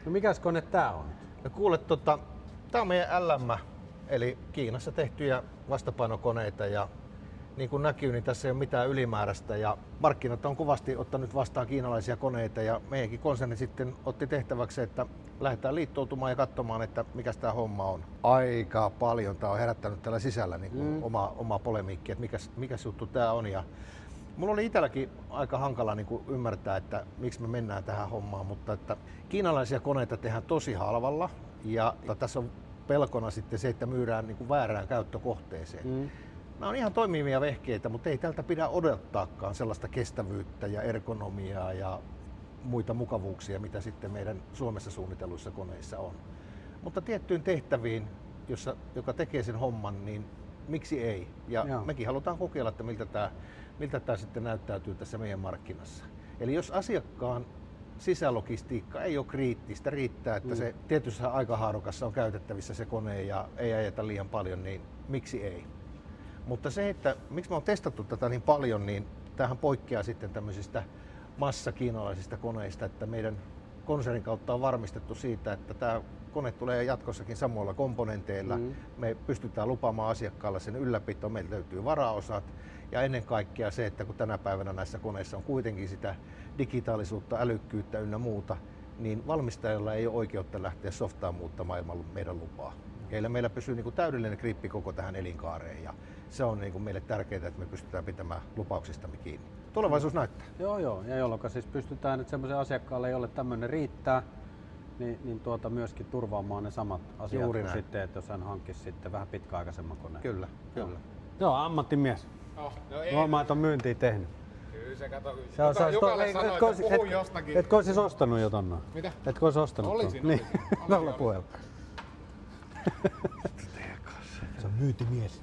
No mikäs kone tää on? No kuule, tää on meidän LM, eli Kiinassa tehtyjä vastapainokoneita ja niin kuin näkyy, niin tässä ei ole mitään ylimääräistä ja markkinat on kovasti ottanut vastaan kiinalaisia koneita ja meidänkin konserni sitten otti tehtäväksi, että lähdetään liittoutumaan ja katsomaan, että mikä tämä homma on. Aika paljon tämä on herättänyt täällä sisällä niin kuin oma polemiikki, että mikä juttu tämä on. Ja mulla oli itselläkin aika hankala niin kuin ymmärtää, että miksi me mennään tähän hommaan, mutta että kiinalaisia koneita tehdään tosi halvalla ja tässä on pelkona sitten se, että myydään niin kuin väärään käyttökohteeseen. Nämä on ihan toimivia vehkeitä, mutta ei tältä pidä odottaakaan sellaista kestävyyttä ja ergonomiaa ja muita mukavuuksia, mitä sitten meidän Suomessa suunnitelluissa koneissa on. Mutta tiettyyn tehtäviin, joka tekee sen homman, niin miksi ei? Ja mekin halutaan kokeilla, että miltä tämä sitten näyttäytyy tässä meidän markkinassa. Eli jos asiakkaan sisälogistiikka ei ole kriittistä, riittää, että se tietyssä aikahaarukassa on käytettävissä se kone ja ei ajeta liian paljon, niin miksi ei? Mutta se, että miksi me on testattu tätä niin paljon, niin tämähän poikkeaa sitten tämmöisistä massakiinalaisista koneista, että meidän konsernin kautta on varmistettu siitä, että tämä kone tulee jatkossakin samoilla komponenteilla. Me pystytään lupaamaan asiakkaalle sen ylläpito, meiltä löytyy varaosat ja ennen kaikkea se, että kun tänä päivänä näissä koneissa on kuitenkin sitä digitaalisuutta, älykkyyttä ynnä muuta, niin valmistajalla ei ole oikeutta lähteä softaan muuttamaan ilman meidän lupaa. Eli meillä pysyy niin kuin täydellinen grippi koko tähän elinkaareen ja se on niin kuin meille tärkeää, että me pystytään pitämään lupauksistamme kiinni. Tulevaisuus näyttää. Joo, ja jolloin siis pystytään nyt semmoisen asiakkaalle, jolle tämmöinen riittää, niin myöskin turvaamaan ne samat asiat kuin sitten, että jos hän hankkisi sitten vähän pitkäaikaisemman koneen. Kyllä. Joo, ammattimies. Huomaa, että on myyntiä tehnyt. Kyllä se kato. Jokalle sanoi, että puhun jostakin. Etkö olisi ostanut jo tonne? Mitä? Etkö olisi ostanut? Olisin. Niin, nolla puheella. Se on myyntimies.